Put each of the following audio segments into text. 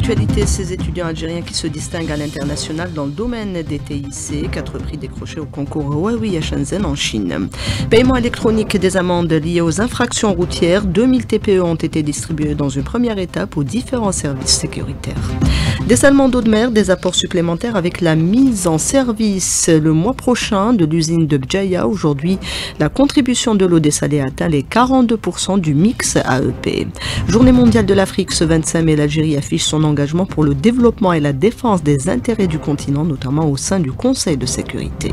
l'actualité, ces étudiants algériens qui se distinguent à l'international dans le domaine des TIC, 4 prix décrochés au concours Huawei à Shenzhen en Chine. Paiement électronique des amendes liées aux infractions routières, 2000 TPE ont été distribués dans une première étape aux différents services sécuritaires. Dessalement d'eau de mer, des apports supplémentaires avec la mise en service le mois prochain de l'usine de Bjaya. Aujourd'hui, la contribution de l'eau dessalée atteint les 42% du mix AEP. Journée mondiale de l'Afrique, ce 25 mai, l'Algérie affiche son engagement pour le développement et la défense des intérêts du continent, notamment au sein du Conseil de sécurité.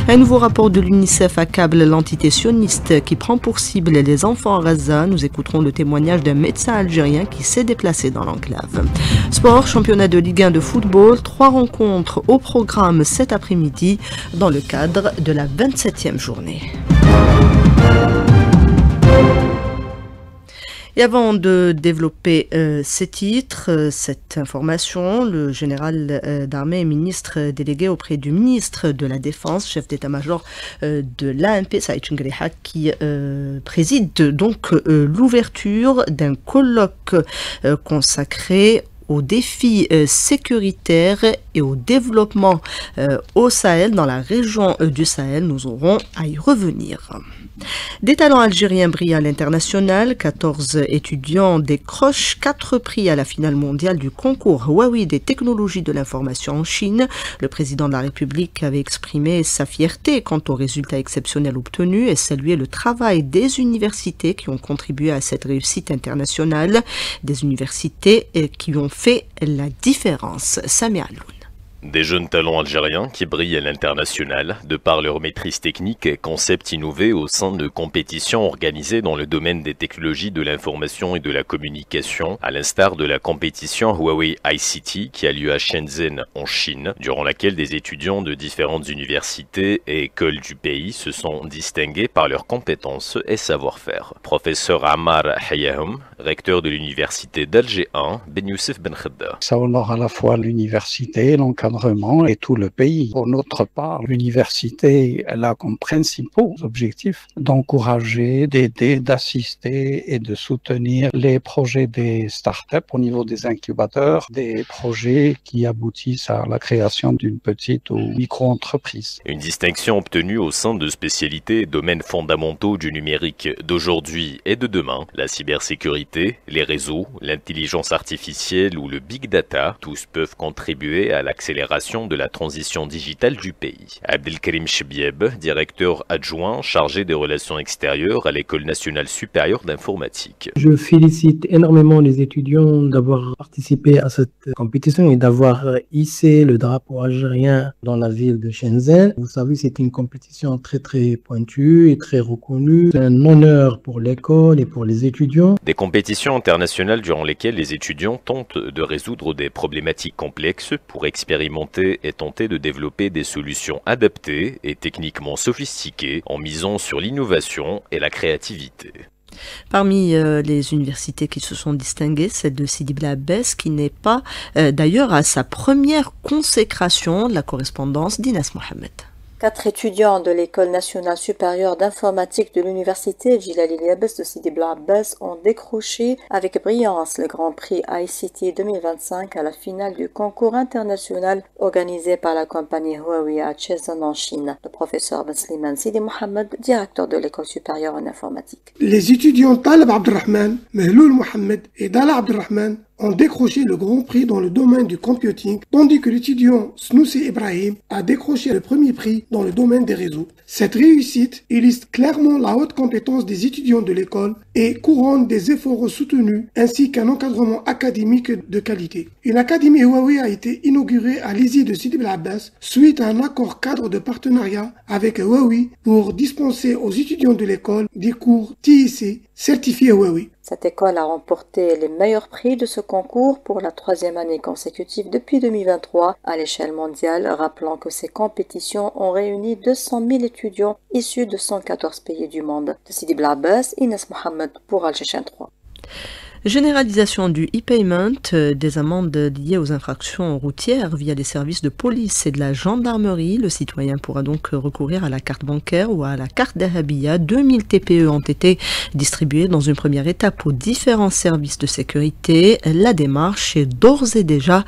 Un nouveau rapport de l'UNICEF accable l'entité sioniste qui prend pour cible les enfants à Gaza. Nous écouterons le témoignage d'un médecin algérien qui s'est déplacé dans l'enclave. Sport, championnat de Ligue 1 de football, 3 rencontres au programme cet après-midi dans le cadre de la 27e journée. Et avant de développer ces titres, cette information, le général d'armée et ministre délégué auprès du ministre de la Défense, chef d'état-major de l'ANP, Saïd Chengriha, qui préside donc l'ouverture d'un colloque consacré aux défis sécuritaires et au développement au Sahel, dans la région du Sahel. Nous aurons à y revenir. Des talents algériens brillent à l'international. 14 étudiants décrochent 4 prix à la finale mondiale du concours Huawei des technologies de l'information en Chine. Le président de la République avait exprimé sa fierté quant aux résultats exceptionnels obtenus et salué le travail des universités qui ont contribué à cette réussite internationale. Des universités qui ont fait la différence. Samia Aloun. Des jeunes talents algériens qui brillent à l'international de par leur maîtrise technique et concepts innovés au sein de compétitions organisées dans le domaine des technologies de l'information et de la communication, à l'instar de la compétition Huawei ICT qui a lieu à Shenzhen en Chine, durant laquelle des étudiants de différentes universités et écoles du pays se sont distingués par leurs compétences et savoir-faire. Professeur Ammar Hayahoum, recteur de l'université d'Alger 1, Ben Youssef Ben Khedda. Ça honore à la fois l'université, l'encadrement et tout le pays. Pour notre part, l'université, elle a comme principaux objectifs d'encourager, d'aider, d'assister et de soutenir les projets des startups au niveau des incubateurs, des projets qui aboutissent à la création d'une petite ou micro-entreprise. Une distinction obtenue au sein de spécialités et domaines fondamentaux du numérique d'aujourd'hui et de demain, la cybersécurité, les réseaux, l'intelligence artificielle ou le big data, tous peuvent contribuer à l'accélération de la transition digitale du pays. Abdelkarim Chbieb, directeur adjoint chargé des relations extérieures à l'École nationale supérieure d'informatique. Je félicite énormément les étudiants d'avoir participé à cette compétition et d'avoir hissé le drapeau algérien dans la ville de Shenzhen. Vous savez, c'est une compétition très pointue et très reconnue. C'est un honneur pour l'école et pour les étudiants. Des compétitions internationales durant lesquelles les étudiants tentent de résoudre des problématiques complexes pour expérimenter et tenter de développer des solutions adaptées et techniquement sophistiquées en misant sur l'innovation et la créativité. Parmi les universités qui se sont distinguées, celle de Sidi Bla Abbès, qui n'est pas d'ailleurs à sa première consécration, la correspondance d'Inès Mohamed. 4 étudiants de l'École nationale supérieure d'informatique de l'université Djilali Abbès de Sidi Bla Abbès ont décroché avec brillance le Grand Prix ICT 2025 à la finale du concours international organisé par la compagnie Huawei à Shenzhen en Chine. Le professeur Ben Slimane Sidi Mohamed, directeur de l'École supérieure en informatique. Les étudiants Taleb Abdelrahman, Mehloul Mohamed et Dala Abdelrahman ont décroché le Grand Prix dans le domaine du computing, tandis que l'étudiant Snoussi Ibrahim a décroché le premier prix dans le domaine des réseaux. Cette réussite illustre clairement la haute compétence des étudiants de l'école et couronne des efforts soutenus ainsi qu'un encadrement académique de qualité. Une académie Huawei a été inaugurée à l'ISI de Sidi Bla Abbès suite à un accord cadre de partenariat avec Huawei pour dispenser aux étudiants de l'école des cours TIC certifiés Huawei. Cette école a remporté les meilleurs prix de ce concours pour la 3e année consécutive depuis 2023 à l'échelle mondiale, rappelant que ces compétitions ont réuni 200 000 étudiants issus de 114 pays du monde. De Sidi Bla Abbès, Inès Mohamed pour Alger 3. Généralisation du e-payment, des amendes liées aux infractions routières via les services de police et de la gendarmerie. Le citoyen pourra donc recourir à la carte bancaire ou à la carte Dahabia. 2000 TPE ont été distribués dans une première étape aux différents services de sécurité. La démarche est d'ores et déjà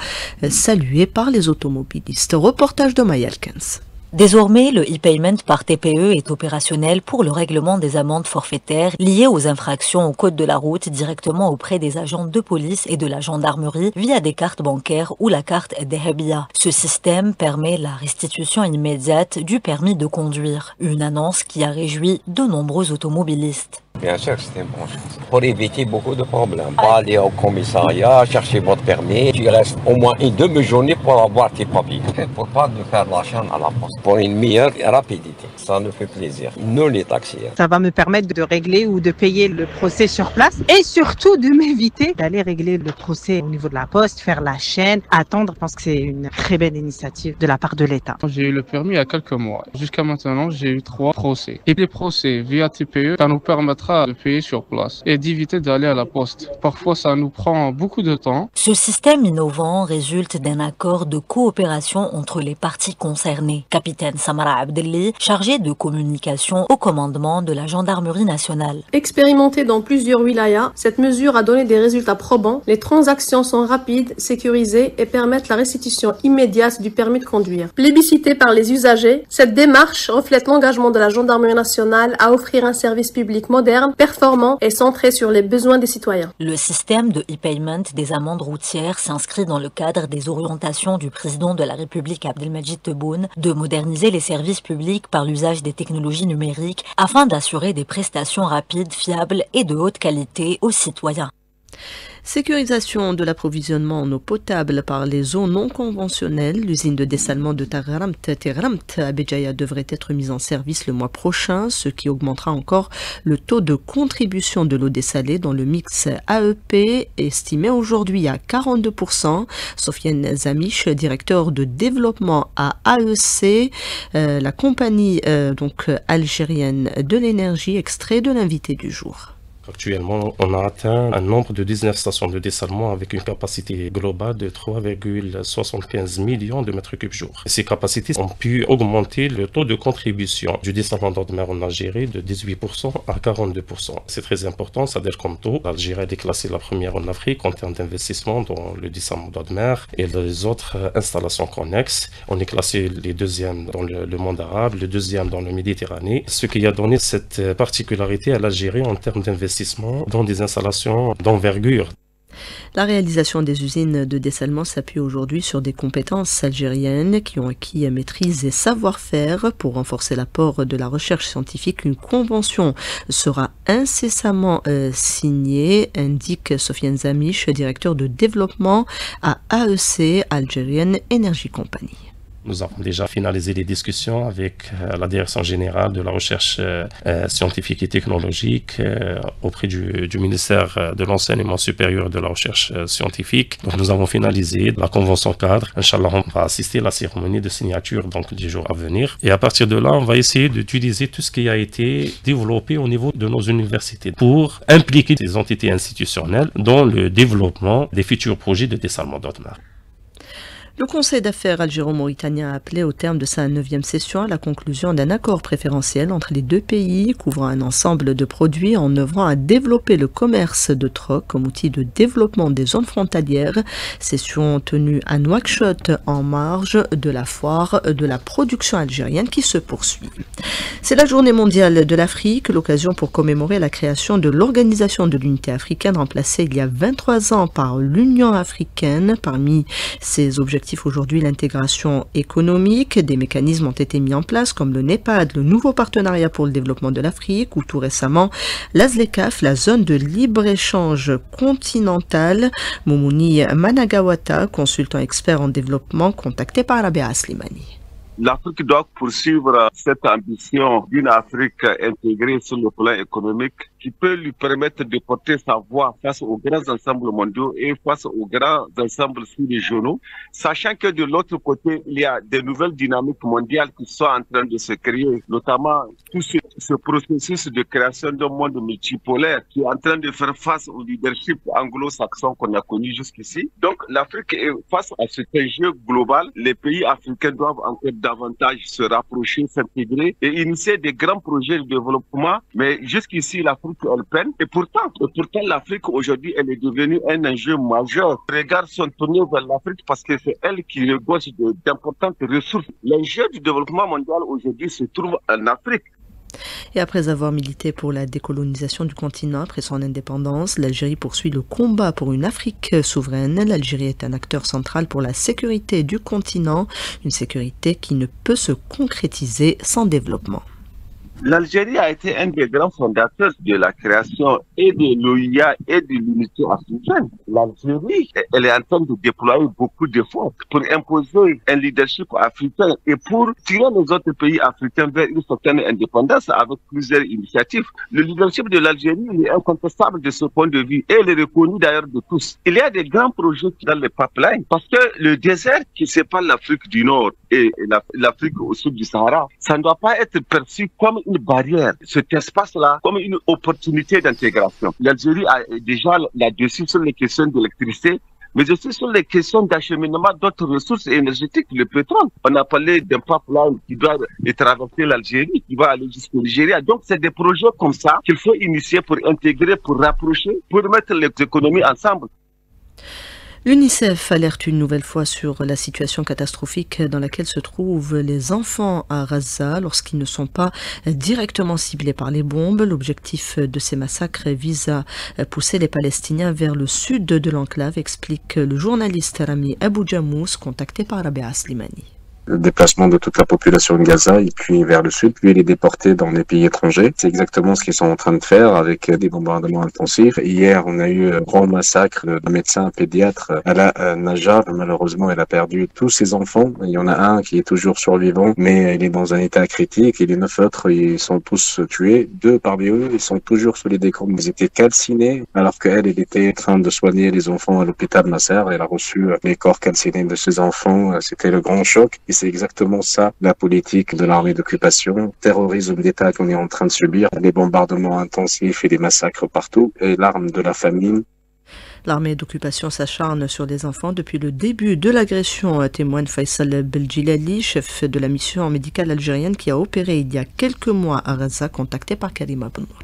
saluée par les automobilistes. Reportage de Maya Alkens. Désormais, le e-payment par TPE est opérationnel pour le règlement des amendes forfaitaires liées aux infractions au code de la route directement auprès des agents de police et de la gendarmerie via des cartes bancaires ou la carte Dahabia. Ce système permet la restitution immédiate du permis de conduire, une annonce qui a réjoui de nombreux automobilistes. Bien sûr, c'est un bon chose. Pour éviter beaucoup de problèmes. Pas aller au commissariat, chercher votre permis. Tu restes au moins une demi-journée pour avoir tes papiers. Pour pas de faire la chaîne à la poste. Pour une meilleure rapidité. Ça nous fait plaisir. Nous, les taxiers. Ça va me permettre de régler ou de payer le procès sur place. Et surtout de m'éviter d'aller régler le procès au niveau de la poste, faire la chaîne, attendre. Je pense que c'est une très belle initiative de la part de l'État. J'ai eu le permis il y a quelques mois. Jusqu'à maintenant, j'ai eu 3 procès. Et les procès via TPE, ça nous permettra de payer sur place et d'éviter d'aller à la poste. Parfois, ça nous prend beaucoup de temps. Ce système innovant résulte d'un accord de coopération entre les parties concernées. Capitaine Samara Abdelli, chargé de communication au commandement de la gendarmerie nationale. Expérimentée dans plusieurs wilayas, cette mesure a donné des résultats probants. Les transactions sont rapides, sécurisées et permettent la restitution immédiate du permis de conduire. Plébiscitée par les usagers, cette démarche reflète l'engagement de la gendarmerie nationale à offrir un service public moderne, performant et centré sur les besoins des citoyens. Le système de e-payment des amendes routières s'inscrit dans le cadre des orientations du président de la République Abdelmadjid Tebboune de moderniser les services publics par l'usage des technologies numériques afin d'assurer des prestations rapides, fiables et de haute qualité aux citoyens. Sécurisation de l'approvisionnement en eau potable par les eaux non conventionnelles. L'usine de dessalement de Terramt à Béjaïa devrait être mise en service le mois prochain, ce qui augmentera encore le taux de contribution de l'eau dessalée dans le mix AEP, estimé aujourd'hui à 42%. Sofiane Zamiche, directeur de développement à AEC, la compagnie algérienne de l'énergie, extrait de l'invité du jour. Actuellement, on a atteint un nombre de 19 stations de dessalement avec une capacité globale de 3,75 millions de mètres cubes jour. Ces capacités ont pu augmenter le taux de contribution du dessalement d'eau de mer en Algérie de 18% à 42%. C'est très important, c'est-à-dire qu'en taux, l'Algérie est classée la première en Afrique en termes d'investissement dans le dessalement d'eau de mer et les autres installations connexes. On est classé les deuxièmes dans le monde arabe, le deuxième dans le Méditerranée, ce qui a donné cette particularité à l'Algérie en termes d'investissement dans des installations d'envergure. La réalisation des usines de dessalement s'appuie aujourd'hui sur des compétences algériennes qui ont acquis maîtrise et savoir-faire. Pour renforcer l'apport de la recherche scientifique, une convention sera incessamment signée, indique Sofiane Zamiche, directeur de développement à AEC, Algerian Energy Company. Nous avons déjà finalisé les discussions avec la Direction générale de la recherche scientifique et technologique auprès du ministère de l'enseignement supérieur et de la recherche scientifique. Donc nous avons finalisé la convention cadre. Inch'Allah, on va assister à la cérémonie de signature donc des jours à venir. Et à partir de là, on va essayer d'utiliser tout ce qui a été développé au niveau de nos universités pour impliquer les entités institutionnelles dans le développement des futurs projets de dessalement d'eau de mer. Le Conseil d'affaires algéro-mauritanien a appelé au terme de sa 9e session à la conclusion d'un accord préférentiel entre les deux pays couvrant un ensemble de produits en œuvrant à développer le commerce de troc comme outil de développement des zones frontalières. Session tenue à Nouakchott en marge de la foire de la production algérienne qui se poursuit. C'est la journée mondiale de l'Afrique, l'occasion pour commémorer la création de l'Organisation de l'Unité africaine remplacée il y a 23 ans par l'Union africaine. Parmi ses objectifs aujourd'hui, l'intégration économique. Des mécanismes ont été mis en place comme le NEPAD, le nouveau partenariat pour le développement de l'Afrique, ou tout récemment l'AZLECAF, la zone de libre-échange continentale. Moumouni Managawata, consultant expert en développement, contacté par Rabia Slimani. L'Afrique doit poursuivre cette ambition d'une Afrique intégrée sur le plan économique qui peut lui permettre de porter sa voix face aux grands ensembles mondiaux et face aux grands ensembles sous-régionaux, sachant que de l'autre côté, il y a des nouvelles dynamiques mondiales qui sont en train de se créer, notamment tout ce processus de création d'un monde multipolaire qui est en train de faire face au leadership anglo-saxon qu'on a connu jusqu'ici. Donc l'Afrique est face à cet enjeu global. Les pays africains doivent encore davantage se rapprocher, s'intégrer et initier des grands projets de développement. Mais jusqu'ici, l'Afrique, elle peine. Et pourtant l'Afrique aujourd'hui, elle est devenue un enjeu majeur. Les regards sont tournés vers l'Afrique parce que c'est elle qui regorge d'importantes ressources. L'enjeu du développement mondial aujourd'hui se trouve en Afrique. Et après avoir milité pour la décolonisation du continent après son indépendance, l'Algérie poursuit le combat pour une Afrique souveraine. L'Algérie est un acteur central pour la sécurité du continent, une sécurité qui ne peut se concrétiser sans développement. L'Algérie a été un des grands fondateurs de la création et de l'OIA et de l'unité africaine. L'Algérie, elle est en train de déployer beaucoup d'efforts pour imposer un leadership africain et pour tirer les autres pays africains vers une certaine indépendance avec plusieurs initiatives. Le leadership de l'Algérie est incontestable de ce point de vue et il est reconnu d'ailleurs de tous. Il y a des grands projets dans le pipeline parce que le désert qui sépare l'Afrique du Nord et l'Afrique au sud du Sahara, ça ne doit pas être perçu comme une barrière, cet espace-là, comme une opportunité d'intégration. L'Algérie a déjà là-dessus sur les questions d'électricité, mais aussi sur les questions d'acheminement d'autres ressources énergétiques, le pétrole. On a parlé d'un pipeline qui doit traverser l'Algérie, qui va aller jusqu'au Nigeria. Donc, c'est des projets comme ça qu'il faut initier pour intégrer, pour rapprocher, pour mettre les économies ensemble. L'UNICEF alerte une nouvelle fois sur la situation catastrophique dans laquelle se trouvent les enfants à Gaza lorsqu'ils ne sont pas directement ciblés par les bombes. L'objectif de ces massacres vise à pousser les Palestiniens vers le sud de l'enclave, explique le journaliste Rami Abou Jamous, contacté par Rabea Slimani. Le déplacement de toute la population de Gaza et puis vers le sud, puis les déporter dans des pays étrangers. C'est exactement ce qu'ils sont en train de faire avec des bombardements intensifs. Hier, on a eu un grand massacre d'un médecin pédiatre à la Najaf. Malheureusement, elle a perdu tous ses enfants. Il y en a un qui est toujours survivant, mais il est dans un état critique et les 9 autres, ils sont tous tués. 2 parmi eux, ils sont toujours sous les décombres. Ils étaient calcinés alors qu'elle, elle était en train de soigner les enfants à l'hôpital Nasser. Elle a reçu les corps calcinés de ses enfants. C'était le grand choc. Et c'est exactement ça, la politique de l'armée d'occupation. Terrorisme d'État qu'on est en train de subir, les bombardements intensifs et les massacres partout, et l'arme de la famine. L'armée d'occupation s'acharne sur les enfants depuis le début de l'agression, témoigne Faisal Beljilali, chef de la mission médicale algérienne qui a opéré il y a quelques mois à Gaza, contacté par Karima Bennour.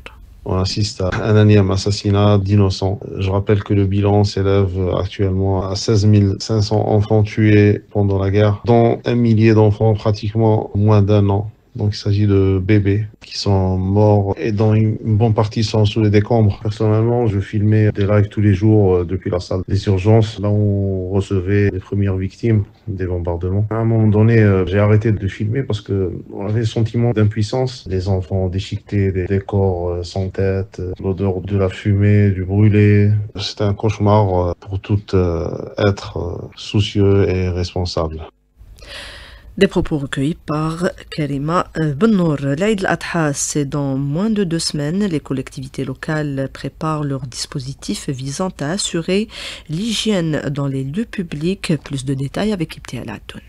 On assiste à un énième assassinat d'innocents. Je rappelle que le bilan s'élève actuellement à 16 500 enfants tués pendant la guerre, dont 1 millier d'enfants pratiquement moins d'1 an. Donc il s'agit de bébés qui sont morts et dont une bonne partie sont sous les décombres. Personnellement, je filmais des lives tous les jours depuis la salle des urgences, là où on recevait les premières victimes des bombardements. À un moment donné, j'ai arrêté de filmer parce que on avait le sentiment d'impuissance. Les enfants déchiquetés, des corps sans tête, l'odeur de la fumée, du brûlé. C'était un cauchemar pour tout être soucieux et responsable. Des propos recueillis par Karima Bennour. L'Aïd al-Adha, c'est dans moins de 2 semaines. Les collectivités locales préparent leurs dispositifs visant à assurer l'hygiène dans les lieux publics. Plus de détails avec Ibti Al-Atoun.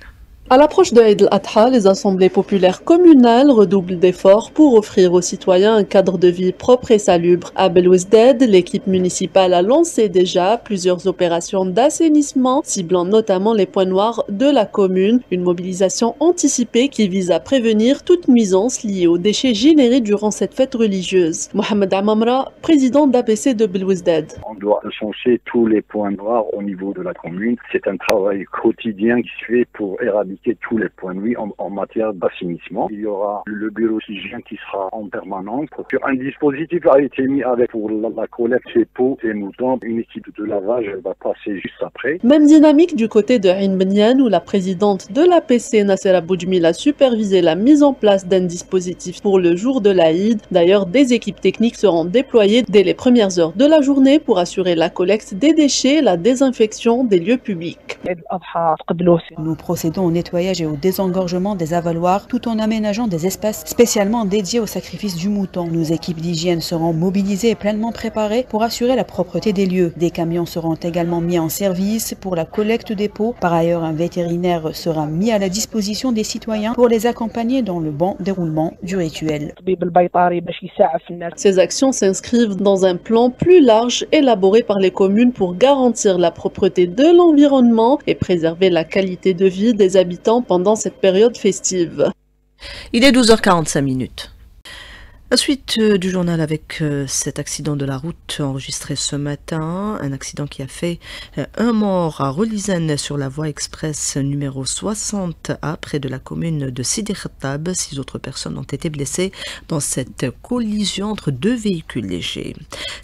À l'approche de Eid al-Adha, les assemblées populaires communales redoublent d'efforts pour offrir aux citoyens un cadre de vie propre et salubre. À Belouizdad, l'équipe municipale a lancé déjà plusieurs opérations d'assainissement, ciblant notamment les points noirs de la commune. Une mobilisation anticipée qui vise à prévenir toute nuisance liée aux déchets générés durant cette fête religieuse. Mohamed Amamra, président d'APC de Belouizdad. On doit recenser tous les points noirs au niveau de la commune. C'est un travail quotidien qui se fait pour éradiquer tous les points de vue en matière d'assainissement. Il y aura le bureau d'hygiène qui sera en permanence. Un dispositif a été mis avec pour la collecte des pots et moutons. Une équipe de lavage va passer juste après. Même dynamique du côté de Ain Benyan où la présidente de l'APC, Nassera Boudjmil, a supervisé la mise en place d'un dispositif pour le jour de l'Aïd. D'ailleurs, des équipes techniques seront déployées dès les premières heures de la journée pour assurer la collecte des déchets et la désinfection des lieux publics. Nous procédons au nettoyage nettoyage et au désengorgement des avaloirs, tout en aménageant des espaces spécialement dédiés au sacrifice du mouton. Nos équipes d'hygiène seront mobilisées et pleinement préparées pour assurer la propreté des lieux. Des camions seront également mis en service pour la collecte des pots. Par ailleurs, un vétérinaire sera mis à la disposition des citoyens pour les accompagner dans le bon déroulement du rituel. Ces actions s'inscrivent dans un plan plus large élaboré par les communes pour garantir la propreté de l'environnement et préserver la qualité de vie des habitants pendant cette période festive. Il est 12h45. La suite du journal avec cet accident de la route enregistré ce matin, un accident qui a fait un mort à Relizane sur la voie express numéro 60A près de la commune de Sidi Khattab. 6 autres personnes ont été blessées dans cette collision entre 2 véhicules légers.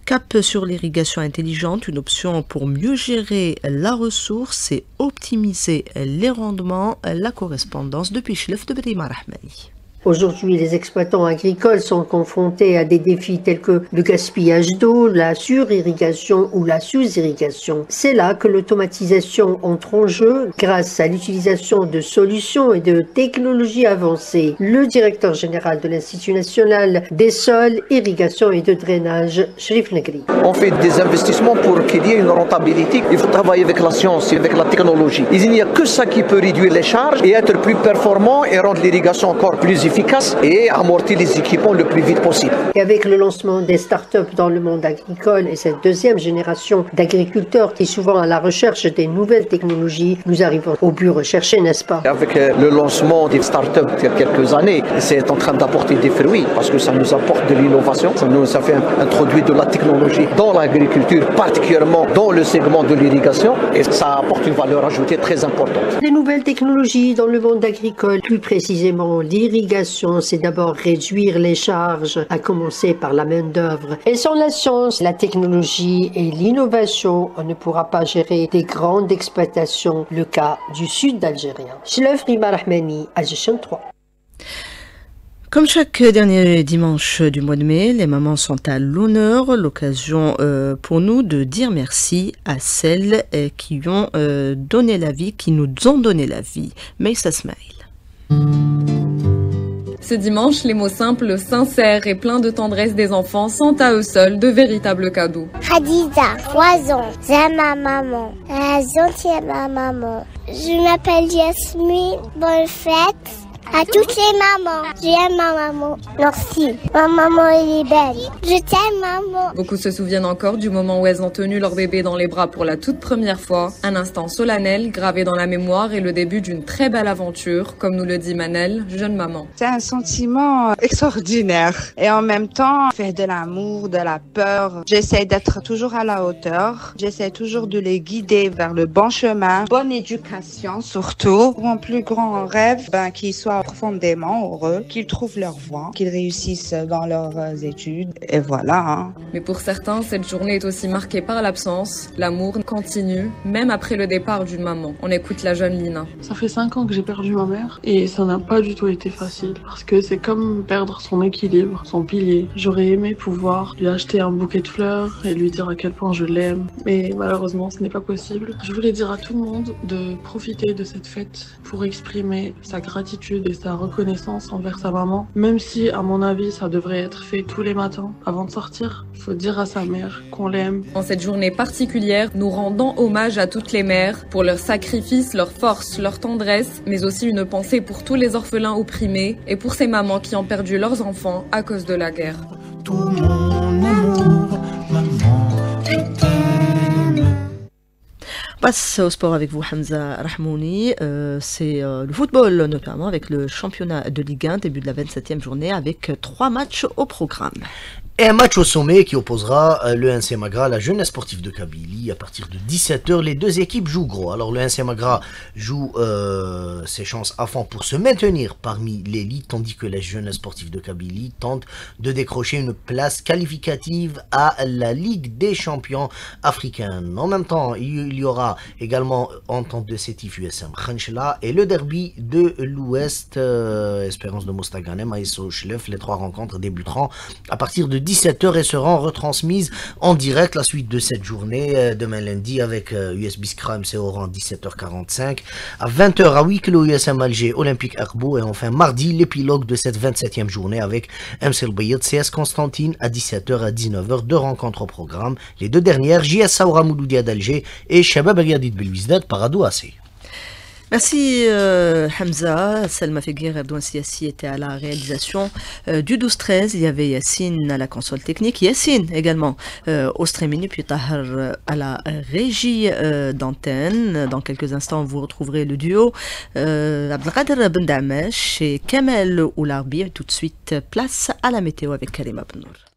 Cap sur l'irrigation intelligente, une option pour mieux gérer la ressource et optimiser les rendements. La correspondance depuis Chlef de Brima Rahmani. Aujourd'hui, les exploitants agricoles sont confrontés à des défis tels que le gaspillage d'eau, la surirrigation ou la sous-irrigation. C'est là que l'automatisation entre en jeu grâce à l'utilisation de solutions et de technologies avancées. Le directeur général de l'Institut national des sols, irrigation et de drainage, Sherif Negri. On fait des investissements pour qu'il y ait une rentabilité. Il faut travailler avec la science et avec la technologie. Il n'y a que ça qui peut réduire les charges et être plus performant et rendre l'irrigation encore plus efficace et amortir les équipements le plus vite possible. Et avec le lancement des startups dans le monde agricole et cette deuxième génération d'agriculteurs qui est souvent à la recherche des nouvelles technologies, nous arrivons au but recherché, n'est-ce pas? Avec le lancement des startups il y a quelques années, c'est en train d'apporter des fruits parce que ça nous apporte de l'innovation, ça nous a fait introduire de la technologie dans l'agriculture, particulièrement dans le segment de l'irrigation, et ça apporte une valeur ajoutée très importante. Les nouvelles technologies dans le monde agricole, plus précisément l'irrigation, c'est d'abord réduire les charges, à commencer par la main-d'œuvre. Et sans la science, la technologie et l'innovation, on ne pourra pas gérer des grandes exploitations, le cas du sud algérien. Chlef Rima Rahmani, Algérie 3. Comme chaque dernier dimanche du mois de mai, les mamans sont à l'honneur, l'occasion pour nous de dire merci à celles qui ont donné la vie, qui nous ont donné la vie. Maïssa Smaïl. Ce dimanche, les mots simples, sincères et pleins de tendresse des enfants sont à eux seuls de véritables cadeaux. Khadija, 3 ans, j'aime ma maman, gentille ma maman. Je m'appelle Yasmine, bonne fête. À toutes les mamans, j'aime ma maman. Merci. Ma maman, elle est belle. Je t'aime, maman. Beaucoup se souviennent encore du moment où elles ont tenu leur bébé dans les bras pour la toute première fois. Un instant solennel, gravé dans la mémoire et le début d'une très belle aventure, comme nous le dit Manel, jeune maman. C'est un sentiment extraordinaire. Et en même temps, faire de l'amour, de la peur. J'essaie d'être toujours à la hauteur. J'essaie toujours de les guider vers le bon chemin. Bonne éducation, surtout. Mon plus grand rêve, qu'ils soient profondément heureux, qu'ils trouvent leur voie, qu'ils réussissent dans leurs études, et voilà. Mais pour certains, cette journée est aussi marquée par l'absence. L'amour continue, même après le départ d'une maman. On écoute la jeune Lina. Ça fait 5 ans que j'ai perdu ma mère, et ça n'a pas du tout été facile, parce que c'est comme perdre son équilibre, son pilier. J'aurais aimé pouvoir lui acheter un bouquet de fleurs et lui dire à quel point je l'aime, mais malheureusement, ce n'est pas possible. Je voulais dire à tout le monde de profiter de cette fête pour exprimer sa gratitude et sa reconnaissance envers sa maman, même si à mon avis ça devrait être fait tous les matins avant de sortir. Il faut dire à sa mère qu'on l'aime. En cette journée particulière, nous rendons hommage à toutes les mères pour leur sacrifice, leur force, leur tendresse, mais aussi une pensée pour tous les orphelins opprimés et pour ces mamans qui ont perdu leurs enfants à cause de la guerre. Tout mon amour, maman, je t'aime. Passe au sport avec vous, Hamza Rahmouni. C'est le football, notamment avec le championnat de Ligue 1, début de la 27e journée, avec 3 matchs au programme. Et un match au sommet qui opposera le NC Magra à la Jeunesse Sportive de Kabylie. À partir de 17h, les deux équipes jouent gros. Alors le NC Magra joue ses chances à fond pour se maintenir parmi l'élite, tandis que la Jeunesse Sportive de Kabylie tente de décrocher une place qualificative à la Ligue des champions africains. En même temps, il y aura aura également entente de Sétif USM Khanchla et le derby de l'Ouest, Espérance de Mostaganem, ASO Chlef. Les 3 rencontres débuteront à partir de 17h et seront retransmises en direct. La suite de cette journée, demain lundi, avec US Biskra MC Oran 17h45, à 20h à huis clos USM Alger Olympique Herbo, et enfin mardi, l'épilogue de cette 27e journée avec MC El Bayed CS Constantine à 17h à 19h, 2 rencontres au programme. Les 2 dernières, JS Saoura Mouloudia d'Alger et Shabab Riyadid Belouizdad Paradou AC. Merci Hamza. Salma Fegir, Erdouan Siassi était à la réalisation du 12-13. Il y avait Yassine à la console technique. Yassine également au streaming. Puis Tahar à la régie d'antenne. Dans quelques instants, vous retrouverez le duo Abdelkader Ben Damesh et Kamel Oularbi. Tout de suite, place à la météo avec Karima Benour.